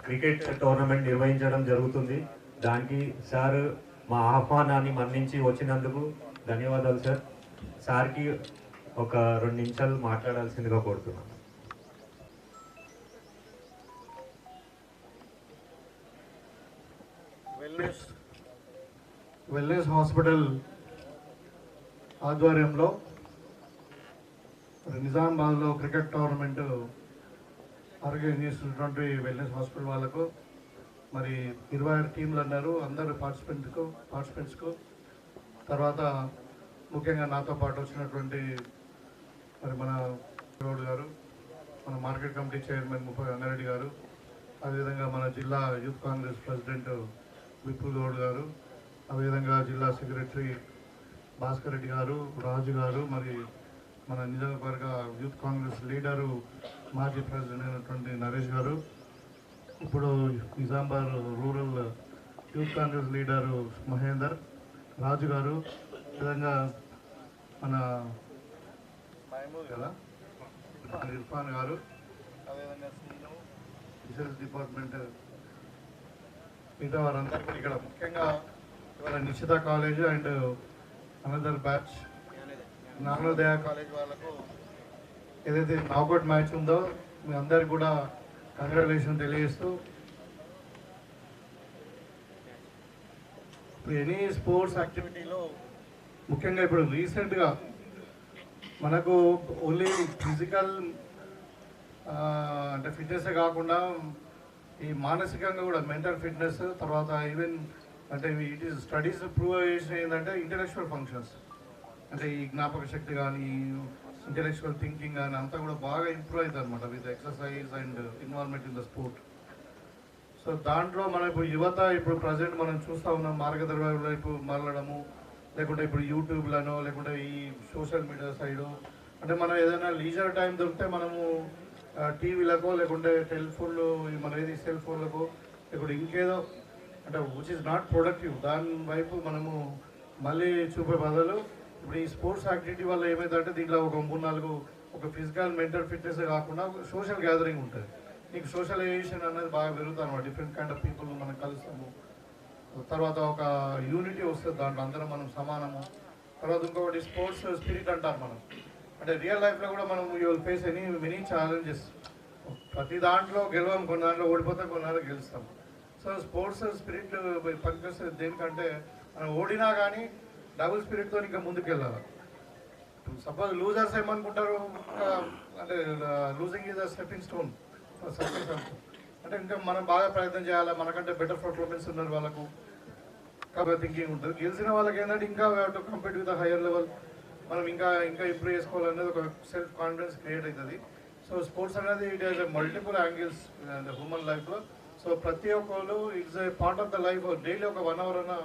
Cricket tournament నిర్వహించడం జరుగుతుంది. దానికి సార్ మా ఆహ్వానాన్ని మన్నించి వచ్చినందుకు ధన్యవాదాలు సార్. సార్కి ఒక 2 నిమిషాలు మాట్లాడాల్సిందిగా కోరుతున్నాను. వెల్నెస్ హాస్పిటల్ ఆధ్వర్యంలో నిజామాబాద్లో క్రికెట్ టోర్నమెంట్ ఆర్గనైజ్ చేస్తున్నటువంటి వెల్నెస్ హాస్పిటల్ వాళ్ళకు మరి 26 టీంలు అన్నారు. అందరు పార్టిసిపెంట్స్కు తర్వాత ముఖ్యంగా నాతో పాటు వచ్చినటువంటి మరి మన గౌడ్ గారు, మన మార్కెట్ కమిటీ చైర్మన్ ముప్పై రంగారెడ్డి గారు, అదేవిధంగా మన జిల్లా యూత్ కాంగ్రెస్ ప్రెసిడెంట్ విపుల్ గౌడ్ గారు, అదేవిధంగా జిల్లా సెక్రటరీ భాస్కర్ రెడ్డి గారు, రాజు గారు, మరి మన నిజామాబాద్ యూత్ కాంగ్రెస్ లీడరు మాజీ ప్రెసిడెంట్ అయినటువంటి నరేష్ గారు, ఇప్పుడు Nizamabad rural youth Congress leader Mahender Raju garu, విధంగా మన కదా ఇర్ఫాన్ గారు, అదేవిధంగా రీసెర్చ్ డిపార్ట్మెంట్ మిగతా వారందరికీ ఇక్కడ ముఖ్యంగా ఇవాళ Nishchita college and another batch Jnanodaya college వాళ్ళకు ఏదైతే నాకౌట్ మ్యాచ్ ఉందో మీ అందరికి కూడా కంగ్రాచులేషన్ తెలియజేస్తూ, ఇప్పుడు ఎనీ స్పోర్ట్స్ యాక్టివిటీలో ముఖ్యంగా ఇప్పుడు రీసెంట్గా మనకు ఓన్లీ ఫిజికల్ అంటే ఫిట్నెస్ కాకుండా ఈ మానసికంగా కూడా మెంటల్ ఫిట్నెస్, తర్వాత ఈవెన్ అంటే ఇట్ ఈస్ స్టడీస్ ప్రూవ్ చేసిన ఏంటంటే ఇంటలెక్చువల్ ఫంక్షన్స్ అంటే ఈ జ్ఞాపక శక్తి కానీ ఇంటలెక్చువల్ థింకింగ్ కానీ అంతా కూడా బాగా ఇంప్రూవ్ అవుతుంది అనమాట with exercise and involvement in the sport. So దాంట్లో మనం ఇప్పుడు యువత ఇప్పుడు ప్రజెంట్ మనం చూస్తూ ఉన్నాం మార్గదర్శకుల వైపు మరలడము, లేకుంటే ఇప్పుడు యూట్యూబ్లను లేకుంటే ఈ సోషల్ మీడియా సైడు అంటే మనం ఏదైనా లీజర్ టైం దొరికితే మనము టీవీలకో లేకుంటే టెలిఫోన్లు మన ఏది సెల్ ఫోన్లకు లేకుంటే ఇంకేదో అంటే విచ్ ఇస్ నాట్ ప్రొడక్టివ్ దాని వైపు మనము మళ్ళీ చూపే బదులు ఇప్పుడు ఈ స్పోర్ట్స్ యాక్టివిటీ వల్ల ఏమైందంటే దీంట్లో ఒక 3-4 ఒక ఫిజికల్ మెంటల్ ఫిట్నెస్ కాకుండా సోషల్ గ్యాదరింగ్ ఉంటుంది. నీకు సోషలైజేషన్ అనేది బాగా పెరుగుతుంది అనమాట. డిఫరెంట్ కైండ్ ఆఫ్ పీపుల్ మనం కలుస్తాము, తర్వాత ఒక యూనిటీ వస్తుంది, దాంట్లో అందరం మనం సమానము. తర్వాత ఇంకొకటి స్పోర్ట్స్ స్పిరిట్ అంటారు మనం, అంటే రియల్ లైఫ్లో కూడా మనం you will face many challenges. ప్రతి దాంట్లో గెలవం, కొన్ని దాంట్లో ఓడిపోతాం, కొన్ని దాంట్లో గెలుస్తాం. సో స్పోర్ట్స్ స్పిరిట్ పనిచేస్తుంది దేనికంటే మనం ఓడినా కానీ డబుల్ స్పిరిట్తో ఇంకా ముందుకు వెళ్ళాలి. సపోజ్ లూజర్స్ ఏమనుకుంటారు అంటే losing is a stepping stone for success అంటే ఇంకా మనం బాగా ప్రయత్నం చేయాలి, మనకంటే బెటర్ పర్ఫార్మెన్స్ ఉన్నారు వాళ్ళకు కాబట్టి థింకింగ్ ఉంటుంది. గెలిచిన వాళ్ళకి ఏంటంటే ఇంకా to compete with higher level మనం ఇంకా ఇంప్రూవ్ చేసుకోవాలనేది ఒక సెల్ఫ్ కాన్ఫిడెన్స్ క్రియేట్ అవుతుంది. సో స్పోర్ట్స్ అనేది it is multiple angles human లైఫ్లో. సో ప్రతి ఒక్కరు it's a part of the life. Daily ఒక 1 hour అన్న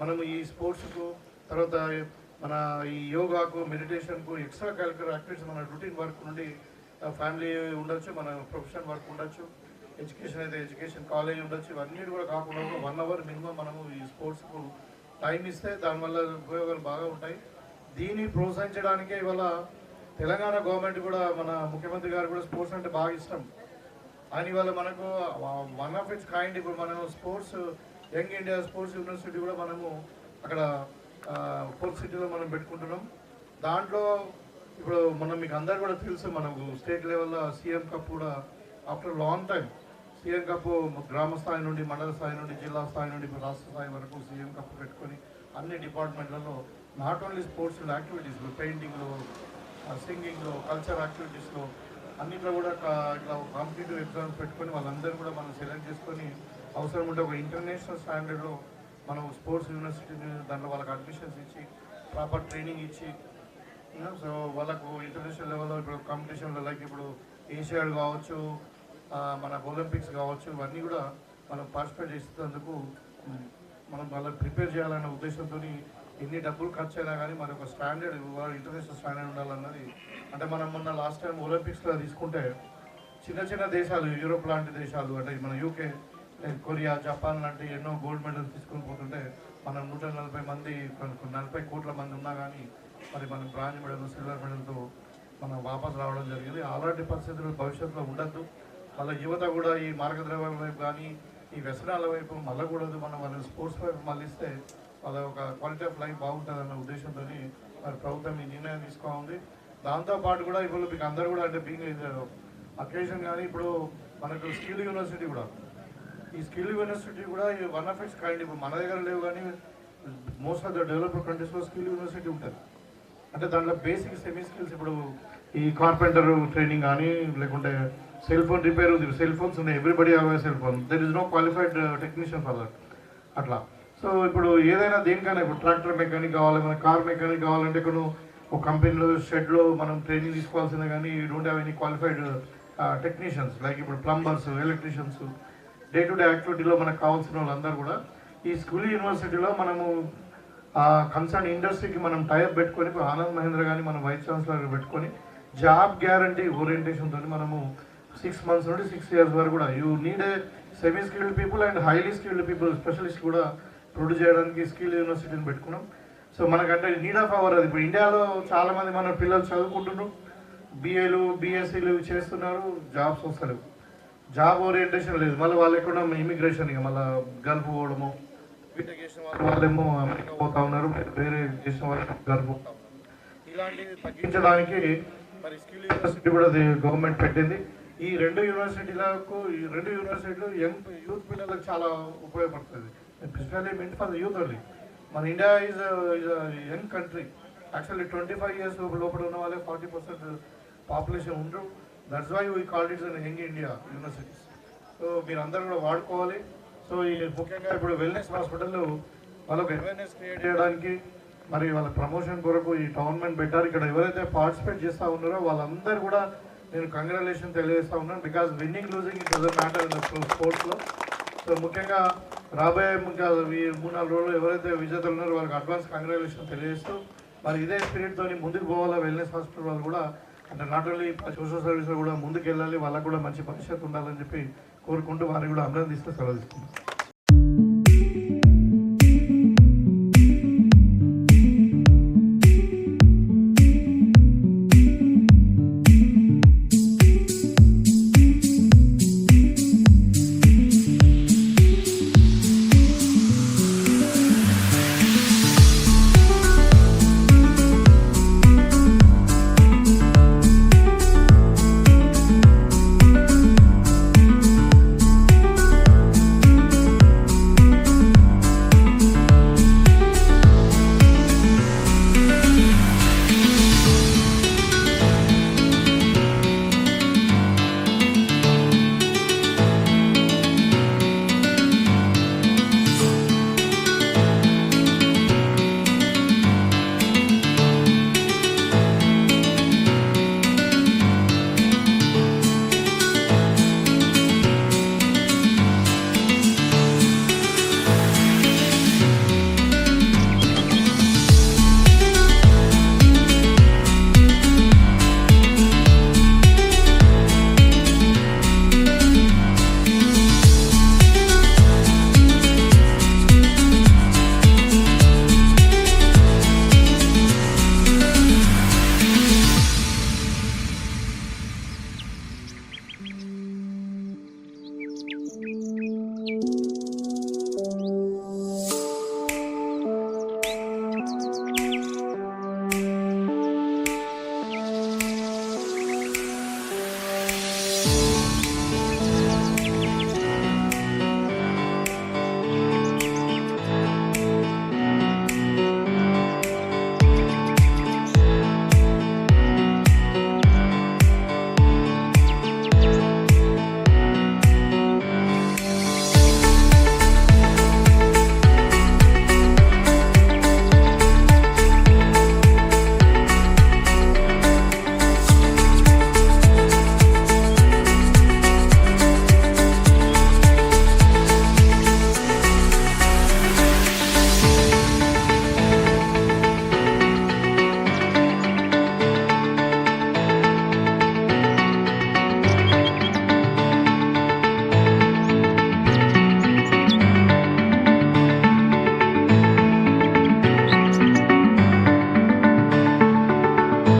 మనం ఈ స్పోర్ట్స్కు, తర్వాత మన ఈ యోగాకు, మెడిటేషన్కు, ఎక్స్ట్రా కరిక్యులర్ యాక్టివిటీస్ మన రొటీన్ వర్క్ నుండి ఫ్యామిలీ ఉండొచ్చు, మన ప్రొఫెషనల్ వర్క్ ఉండొచ్చు, ఎడ్యుకేషన్ అయితే ఎడ్యుకేషన్ కాలేజ్ ఉండొచ్చు, ఇవన్నీ కూడా కాకుండా ఒక 1 hour మినిమం మనము ఈ స్పోర్ట్స్కు టైం ఇస్తే దానివల్ల ఉపయోగాలు బాగా ఉంటాయి. దీన్ని ప్రోత్సహించడానికే ఇవాళ తెలంగాణ గవర్నమెంట్ కూడా మన ముఖ్యమంత్రి గారు కూడా స్పోర్ట్స్ అంటే బాగా ఇష్టం. ఆయన ఇవాళ మనకు వన్ ఆఫ్ ఇట్స్ కైండ్ ఇప్పుడు మనం sports young India sports university కూడా మనము అక్కడ 4th సిటీలో మనం పెట్టుకుంటున్నాం. దాంట్లో ఇప్పుడు మనం మీకు అందరు కూడా తెలుసు మనకు స్టేట్ లెవెల్లో సీఎం కప్ కూడా after long time CM cup గ్రామ స్థాయి నుండి మండల స్థాయి నుండి జిల్లా స్థాయి నుండి రాష్ట్ర స్థాయి వరకు సీఎం కప్ పెట్టుకొని అన్ని డిపార్ట్మెంట్లలో నాట్ ఓన్లీ స్పోర్ట్స్ యాక్టివిటీస్లో పెయింటింగ్లో, సింగింగ్లో, కల్చర్ యాక్టివిటీస్లో అన్నింటిలో కూడా ఇట్లా కాంపిటేటివ్ ఎగ్జామ్స్ పెట్టుకొని వాళ్ళందరూ కూడా మనం సెలెక్ట్ చేసుకొని అవసరం ఉంటే ఒక ఇంటర్నేషనల్ స్టాండర్డ్లో మనం స్పోర్ట్స్ యూనివర్సిటీని దాంట్లో వాళ్ళకి అడ్మిషన్స్ ఇచ్చి ప్రాపర్ ట్రైనింగ్ ఇచ్చి సో వాళ్ళకు ఇంటర్నేషనల్ లెవెల్లో ఇప్పుడు కాంపిటీషన్లో లైక్ ఇప్పుడు ఏషియాడ్ కావచ్చు, మన ఒలింపిక్స్ కావచ్చు, ఇవన్నీ కూడా మనం పార్టిసిపేట్ చేసేందుకు మనం వాళ్ళకి ప్రిపేర్ చేయాలనే ఉద్దేశంతో ఎన్ని డబ్బులు ఖర్చు అయినా కానీ మరి ఒక స్టాండర్డ్ ఇంటర్నేషనల్ స్టాండర్డ్ ఉండాలన్నది. అంటే మనం మొన్న లాస్ట్ టైం ఒలింపిక్స్లో తీసుకుంటే చిన్న చిన్న దేశాలు, యూరోప్ లాంటి దేశాలు అంటే మన యూకే, కొరియా, జపాన్ లాంటి ఎన్నో గోల్డ్ మెడల్స్ తీసుకొని పోతుంటే మనం 140 మంది 40 కోట్ల మంది ఉన్నా కానీ మరి మనం బ్రాంజ్ మెడల్, సిల్వర్ మెడల్తో మనం వాపసు రావడం జరిగింది. అలాంటి పరిస్థితులు భవిష్యత్తులో ఉండద్దు. మళ్ళీ యువత కూడా ఈ మార్గద్రవ్యాల వైపు కానీ ఈ వ్యసనాల వైపు మళ్ళకూడదు, మనం వాళ్ళ స్పోర్ట్స్ వైపు మళ్ళిస్తే వాళ్ళ ఒక క్వాలిటీ ఆఫ్ లైఫ్ బాగుంటుందన్న ఉద్దేశంతో మరి ప్రభుత్వం ఈ నిర్ణయం తీసుకోవాలి. దాంతోపాటు కూడా ఇప్పుడు మీకు అందరూ కూడా అంటే బీయింగ్ అకేషన్ కానీ ఇప్పుడు మనకు స్కిల్ యూనివర్సిటీ కూడా, ఈ స్కిల్ యూనివర్సిటీ కూడా వన్ ఆఫ్ ఇట్స్ కైండ్. ఇప్పుడు మన దగ్గర లేవు కానీ మోస్ట్ ఆఫ్ ద డెవలప్డ్ కంట్రీస్లో స్కిల్ యూనివర్సిటీ ఉంటుంది. అంటే దాంట్లో బేసిక్ సెమీ స్కిల్స్, ఇప్పుడు ఈ కార్పెంటర్ ట్రైనింగ్ కానీ లేకుంటే సెల్ ఫోన్ రిపేర్ ఉంది, సెల్ ఫోన్స్ ఉన్నాయి, everybody have a cell phone, there is no qualified technician for that అట్లా. సో ఇప్పుడు ఏదైనా దేనికైనా ఇప్పుడు ట్రాక్టర్ మెకానిక్ కావాలి, మన కార్ మెకానిక్ కావాలంటే ఇక్కడ ఒక కంపెనీలో షెడ్లో మనం ట్రైనింగ్ తీసుకోవాల్సిందే కానీ you don't have any qualified technicians. Like ఇప్పుడు plumbers, electricians, day to day యాక్టివిటీలో మనకు కావాల్సిన వాళ్ళందరూ కూడా ఈ స్కూల్ యూనివర్సిటీలో మనము కన్సర్న్ ఇండస్ట్రీకి మనం టైప్ పెట్టుకొని, ఇప్పుడు ఆనంద్ మహేంద్ర కానీ మనం వైస్ ఛాన్సలర్ పెట్టుకొని జాబ్ గ్యారంటీ ఓరియంటేషన్తో మనము 6 months నుండి 6 years వరకు కూడా you need a semi skilled people and highly skilled people specialist కూడా ప్రొడ్యూస్ చేయడానికి స్కిల్ యూనివర్సిటీని పెట్టుకున్నాం. సో మనకంటే నీడ్ ఆఫ్ అవర్ అది. ఇప్పుడు ఇండియాలో చాలామంది మన పిల్లలు చదువుకుంటున్నారు, బీఏలు బీఎస్సీలు చేస్తున్నారు, జాబ్స్ వస్తలేవు, జాబ్ ఓరియంటేషన్ లేదు. మళ్ళీ వాళ్ళు ఎక్కడ ఇమిగ్రేషన్, ఇక మళ్ళీ గల్ఫ్ పోవడము, బీటెక్ చేసిన వాళ్ళేమో అమెరికా పోతా ఉన్నారు, వేరే చేసిన వాళ్ళు గల్ఫ్ పోతా ఉన్నారు. ఇలాంటివి తగ్గించడానికి మరి స్కిల్ యూనివర్సిటీ కూడా గవర్నమెంట్ పెట్టింది. ఈ రెండు యూనివర్సిటీలు యూత్ పిల్లలకు చాలా ఉపయోగపడుతుంది. Specially meant for the youth only. మన India is young country. Actually 25 years లోపల ఉన్న వాళ్ళే 40% పాపులేషన్ ఉండరు. That's why we called its young India universities. So మీరు అందరూ కూడా వాడుకోవాలి. సో ఈ ముఖ్యంగా ఇప్పుడు వెల్నెస్ హాస్పిటల్ వాళ్ళకు అవేర్నెస్ క్రియేట్ చేయడానికి మరి వాళ్ళ ప్రమోషన్ కొరకు ఈ టోర్నమెంట్ పెట్టారు. ఇక్కడ ఎవరైతే పార్టిసిపేట్ చేస్తూ ఉన్నారో వాళ్ళందరూ కూడా నేను కంగ్రాచులేషన్ తెలియజేస్తూ ఉన్నాను. Because winnowing losing it doesn't matter in స్పోర్ట్స్లో. సో ముఖ్యంగా రాబోయే ఇంకా ఈ 3-4 రోజులు ఎవరైతే విజేతలు ఉన్నారో వాళ్ళకి అడ్వాన్స్ కంగ్రాచులేషన్ తెలియజేస్తూ మరి ఇదే స్పిరిట్తో ముందుకు పోవాలా. వెల్నెస్ హాస్పిటల్ వాళ్ళు కూడా అంటే నాట్ ఓన్లీ సోషల్ సర్వీస్లో కూడా ముందుకు వెళ్ళాలి, వాళ్ళకు కూడా మంచి భవిష్యత్తు ఉండాలని చెప్పి కోరుకుంటూ వారిని కూడా అభినందిస్తూ సెలవు తీసుకుంటాం.